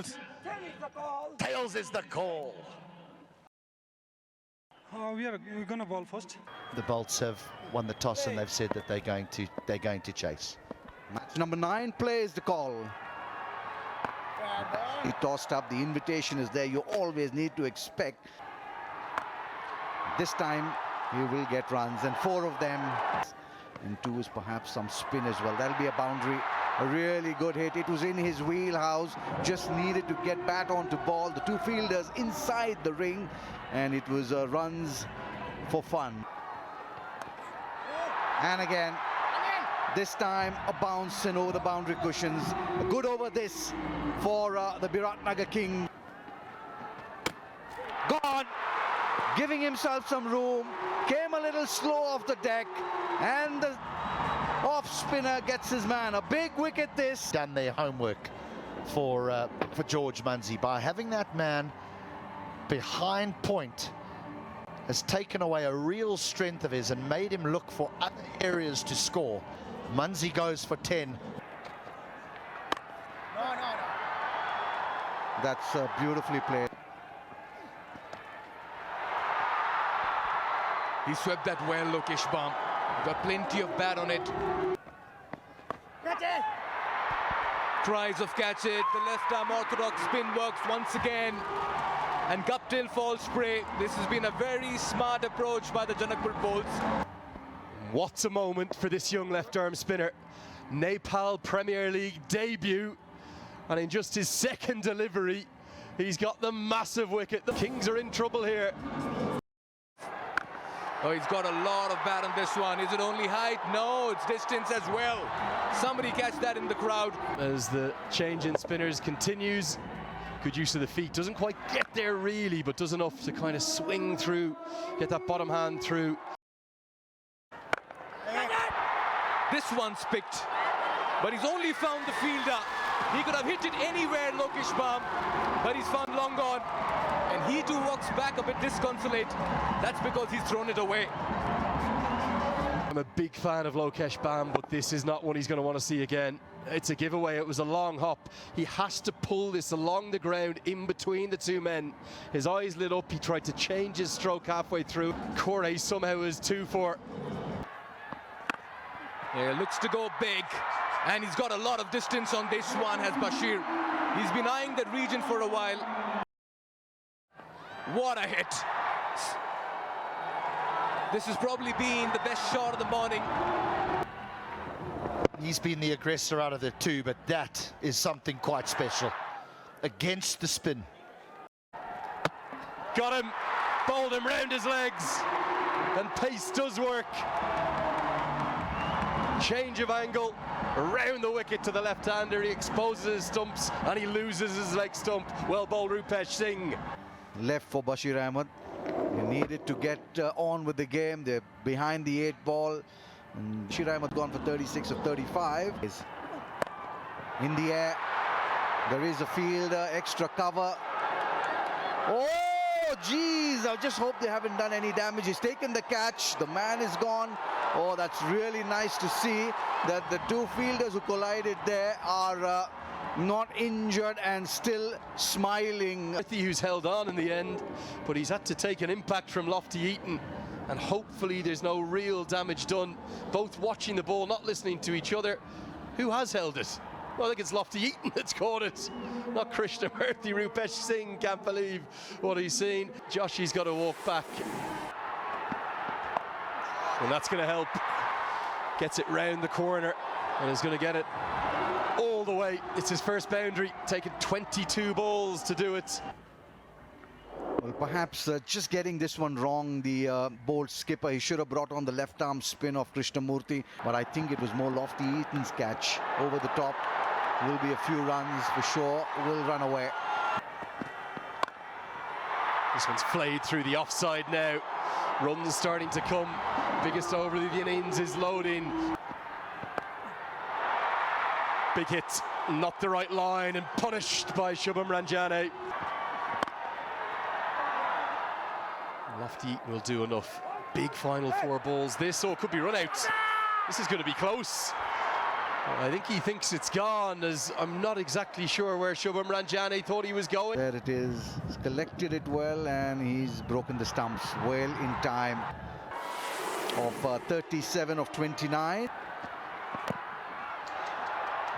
Tails! Tails is the call. We're going to ball first. The Bolts have won the toss and they've said that they're going to chase. Match number 9 plays the call. He tossed up. The invitation is there. You always need to expect. This time he will get runs, and 4 of them. And 2 is perhaps some spin as well. That'll be a boundary. A really good hit. It was in his wheelhouse. Just needed to get bat onto ball. The 2 fielders inside the ring, and it was runs for fun. And again, this time a bounce and over the boundary cushions. A good over this for the Biratnagar Kings. Gone, giving himself some room. Came a little slow off the deck, and the off spinner gets his man. A big wicket this. Done their homework for George Munsey by having that man behind point. Has taken away a real strength of his and made him look for other areas to score. Munsey goes for 10. That's beautifully played. He swept that well, Lokesh Bam. Got plenty of bat on it. Tries of catch it. The left arm orthodox spin works once again. And Guptill falls spray. This has been a very smart approach by the Janakpur bowls. What a moment for this young left-arm spinner. Nepal Premier League debut. And in just his 2nd delivery, he's got the massive wicket. The Kings are in trouble here. Oh, he's got a lot of bat on this one. Is it only height? No, it's distance as well. Somebody catch that in the crowd. As the change in spinners continues, good use of the feet. Doesn't quite get there really, but does enough to kind of swing through, get that bottom hand through. This one's picked, but he's only found the fielder. He could have hit it anywhere, Lokesh Bam, but he's found long on. And he too walks back a bit disconsolate. That's because he's thrown it away. I'm a big fan of Lokesh Bam, but this is not one he's going to want to see again. It's a giveaway. It was a long hop. He has to pull this along the ground in between the 2 men. His eyes lit up. He tried to change his stroke halfway through. Corey somehow is 2-4. Yeah, looks to go big. And he's got a lot of distance on this one, has Bashir. He's been eyeing that region for a while. What a hit. This has probably been the best shot of the morning. He's been the aggressor out of the 2, but that is something quite special. Against the spin. Got him. Bowled him round his legs. And pace does work. Change of angle. Around the wicket to the left-hander. He exposes his stumps and he loses his leg stump. Well bowled, Rupesh Singh. Left for Bashir Ahmed. He needed to get on with the game. They're behind the 8 ball. And Bashir Ahmed gone for 36 of 35. In the air. There is a fielder, extra cover. Oh, geez. I just hope they haven't done any damage. He's taken the catch. The man is gone. Oh, that's really nice to see that the 2 fielders who collided there are not injured and still smiling. Who's held on in the end, but he's had to take an impact from Lofty Eaton, and hopefully there's no real damage done. Both watching the ball, not listening to each other. Who has held it? Well, I think it's Lofty Eaton that's caught it, not Krishnamurthy. Rupesh Singh can't believe what he's seen. Joshy's got to walk back. And that's going to help. Gets it round the corner and is going to get it all the way. It's his first boundary, taking 22 balls to do it. Well, perhaps just getting this one wrong, the bold skipper. He should have brought on the left-arm spin of Krishnamurthy, but I think it was more Lofty Eaton's catch over the top. Will be a few runs for sure. Will run away. This one's flayed through the offside now. Runs starting to come. Biggest over of the innings is loading. Big hit, not the right line, and punished by Shubham Ranjane. Lofty will do enough. Big final 4 balls. This, oh, could be run out. This is going to be close. I think he thinks it's gone, as I'm not exactly sure where Shubham Ranjane thought he was going. There it is. He's collected it well, and he's broken the stumps well in time of 37 of 29.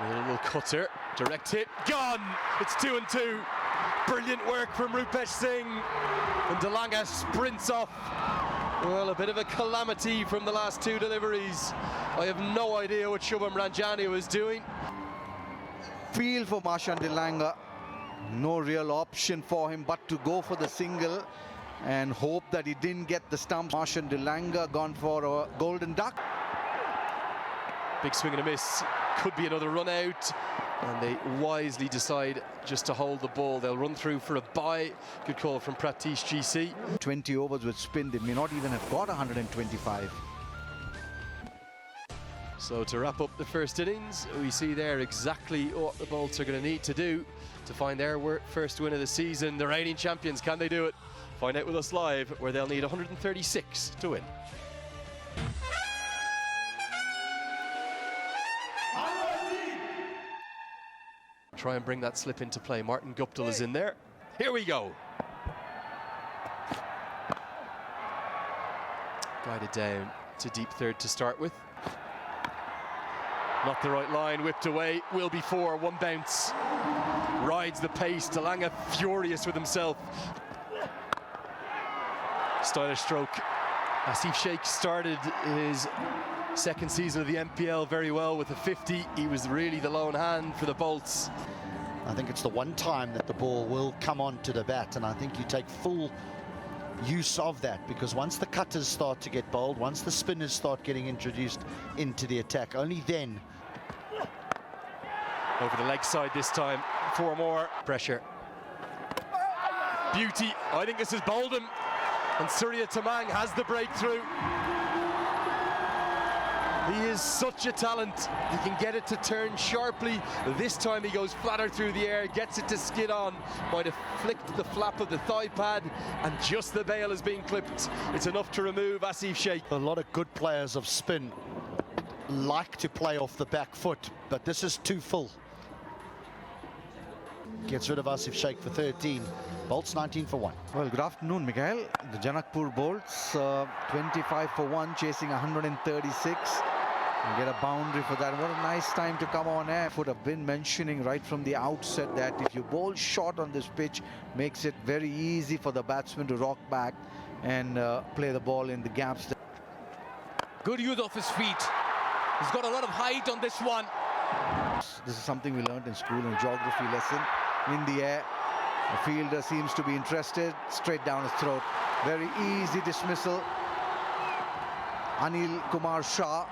A little cutter, direct hit, gone! It's 2-2. Brilliant work from Rupesh Singh. And Delanga sprints off. Well, a bit of a calamity from the last two deliveries. I have no idea what Shubham Ranjane was doing. Feel for Marshan Delanga. No real option for him but to go for the single and hope that he didn't get the stumps. Marshan Delanga gone for a golden duck. Big swing and a miss. Could be another run out. And they wisely decide just to hold the ball. They'll run through for a bye. Good call from Pratish GC. 20 overs with spin. They may not even have got 125. So to wrap up the first innings, we see there exactly what the Bolts are going to need to do to find their first win of the season. The reigning champions, can they do it? Find out with us live, where they'll need 136 to win. Try and bring that slip into play. Martin Guptill is in there. Here we go. Guided down to deep third to start with. Not the right line, whipped away. Will be four, one bounce. Rides the pace. Delanga furious with himself. Stylish stroke. Asif Sheikh started his second season of the NPL very well with a 50. He was really the lone hand for the Bolts. I think it's the one time that the ball will come onto the bat, and I think you take full use of that, because once the cutters start to get bowled, once the spinners start getting introduced into the attack, only then. Over the leg side this time, four more. Pressure. Beauty. I think this has bowled him, and Surya Tamang has the breakthrough. He is such a talent. He can get it to turn sharply. This time he goes flatter through the air, gets it to skid on. Might have flicked the flap of the thigh pad, and just the bail is being clipped. It's enough to remove Asif Sheikh. A lot of good players of spin like to play off the back foot, but this is too full. Gets rid of Asif Sheikh for 13. Bolts 19 for 1. Well, good afternoon, Mikhail. The Janakpur Bolts 25 for 1, chasing 136. And get a boundary for that. What a nice time to come on air. Would have been mentioning right from the outset that if you bowl short on this pitch, makes it very easy for the batsman to rock back and play the ball in the gaps. Good use of his feet. He's got a lot of height on this one. This is something we learned in school in geography lesson. In the air, the fielder seems to be interested. Straight down his throat. Very easy dismissal. Anil Kumar Shah,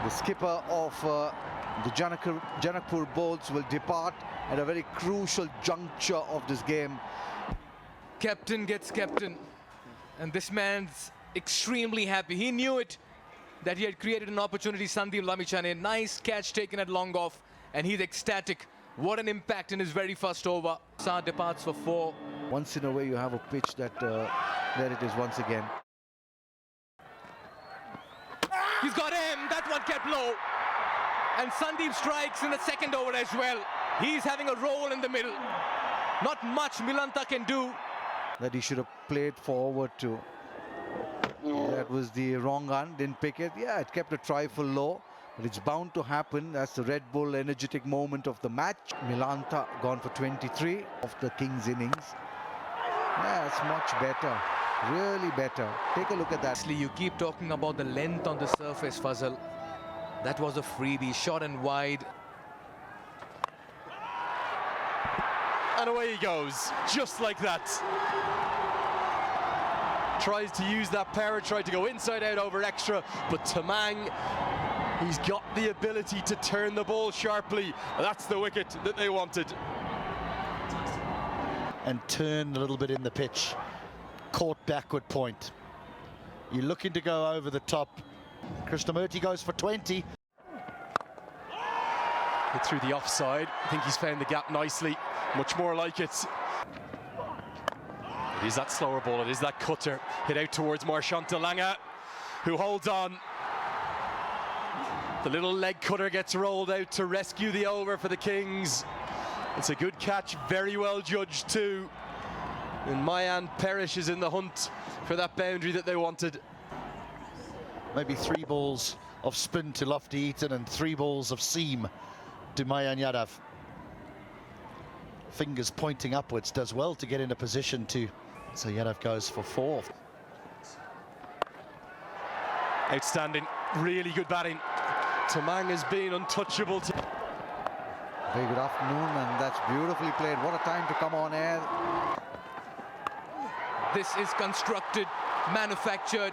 the skipper of the Janakpur Bolts, will depart at a very crucial juncture of this game. Captain gets captain, and this man's extremely happy. He knew it, that he had created an opportunity. Sandeep Lamichhane, nice catch taken at long off, and he's ecstatic. What an impact in his very first over. Shah departs for 4. Once in a way you have a pitch that there it is once again. He's got him. That one kept low. And Sandeep strikes in the second over as well. He's having a roll in the middle. Not much Milanta can do. That he should have played forward to. That was the wrong run. Didn't pick it. Yeah, it kept a trifle low. But it's bound to happen. That's the Red Bull energetic moment of the match. Milanta gone for 23 of the Kings innings. Yeah, it's much better. Really better. Take a look at that. You keep talking about the length on the surface, Fazal. That was a freebie, short and wide. And away he goes, just like that. Tries to use that power, tried to go inside out over extra, but Tamang, he's got the ability to turn the ball sharply. That's the wicket that they wanted. And turn a little bit in the pitch. Caught backward point. You're looking to go over the top. Krishnamurti goes for 20. Hit through the offside. I think he's found the gap nicely. Much more like it. It is that slower ball, it is that cutter. Hit out towards Marshan Delanga, who holds on. The little leg cutter gets rolled out to rescue the over for the Kings. It's a good catch, very well judged too. And Mayan perishes in the hunt for that boundary that they wanted. Maybe 3 balls of spin to Lofty Eaton and 3 balls of seam to Mayan Yadav. Fingers pointing upwards, does well to get in a position to... So Yadav goes for 4. Outstanding, really good batting. Tamang has been untouchable. Very good afternoon, and that's beautifully played. What a time to come on air. This is constructed, manufactured,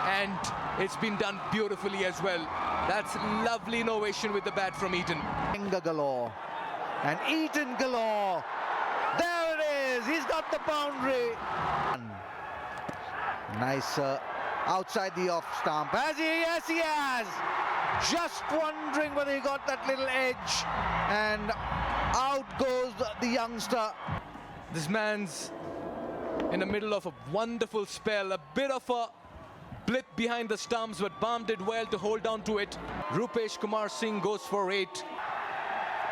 and it's been done beautifully as well. That's lovely innovation with the bat from Eaton. Enga galore and Eaton galore. There it is. He's got the boundary. Nice outside the off stump. Has he? Yes, he has. Just wondering whether he got that little edge, and out goes the youngster. This man's in the middle of a wonderful spell, a bit of a blip behind the stumps, but Baum did well to hold on to it. Rupesh Kumar Singh goes for 8.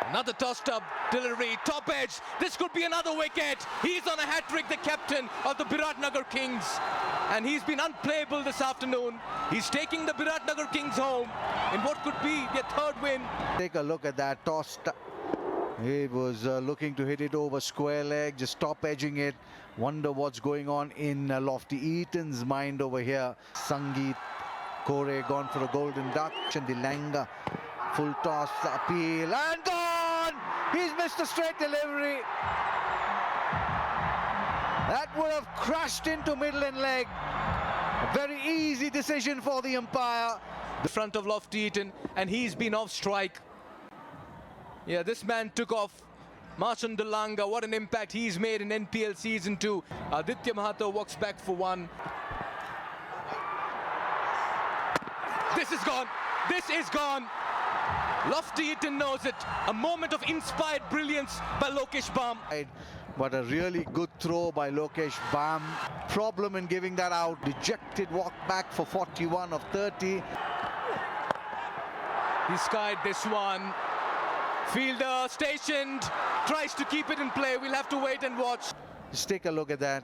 Another tossed up delivery, top edge. This could be another wicket. He's on a hat-trick, the captain of the Biratnagar Kings. And he's been unplayable this afternoon. He's taking the Biratnagar Kings home in what could be their 3rd win. Take a look at that toss. He was looking to hit it over square leg, just top edging it. Wonder what's going on in Lofty Eaton's mind over here. Sangeet Kore gone for a golden duck. And the Langa full toss appeal and gone. He's missed a straight delivery. That would have crashed into middle and leg. A very easy decision for the umpire. The front of Lofty Eaton, and he's been off strike. Yeah, this man took off. Marchand Delanga, what an impact he's made in NPL Season 2. Aditya Mahato walks back for 1. This is gone. This is gone. Lofty Eaton knows it. A moment of inspired brilliance by Lokesh Baum. But a really good throw by Lokesh Baum. Problem in giving that out. Dejected walk back for 41 of 30. He skied this one. Fielder stationed, tries to keep it in play. We'll have to wait and watch. Just take a look at that.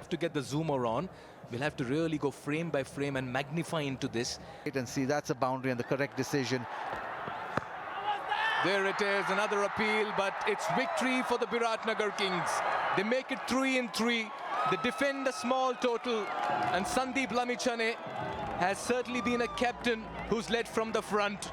To get the zoomer on, we'll have to really go frame by frame and magnify into this. Wait and see, that's a boundary and the correct decision. There it is, another appeal, but it's victory for the Biratnagar Kings. They make it 3-3. They defend a small total, and Sandeep Lamichhane has certainly been a captain who's led from the front.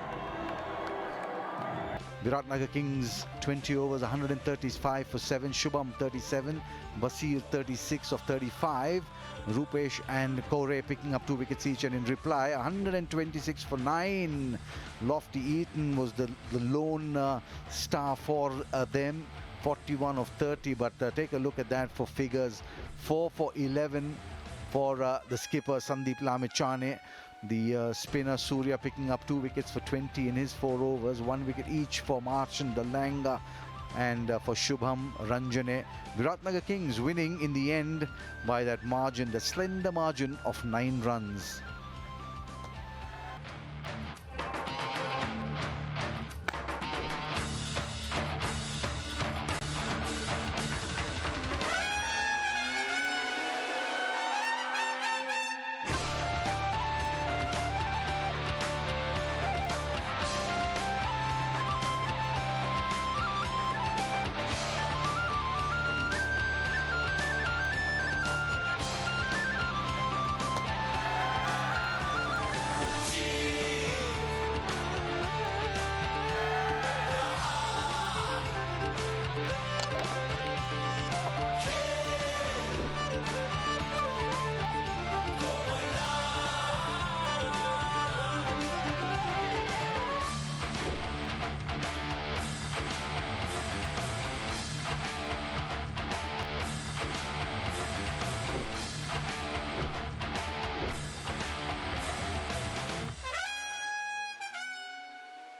Biratnagar Kings 20 overs, 135 for 7. Shubham 37, Basil 36 of 35. Rupesh and Kore picking up 2 wickets each, and in reply 126 for 9. Lofty Eaton was the lone star for them, 41 of 30. But take a look at that for figures. 4 for 11 for the skipper Sandeep Lamichhane. The spinner Surya picking up 2 wickets for 20 in his 4 overs. 1 wicket each for Marchand Delanga and for Shubham Ranjane. Biratnagar Kings winning in the end by that margin, the slender margin of 9 runs.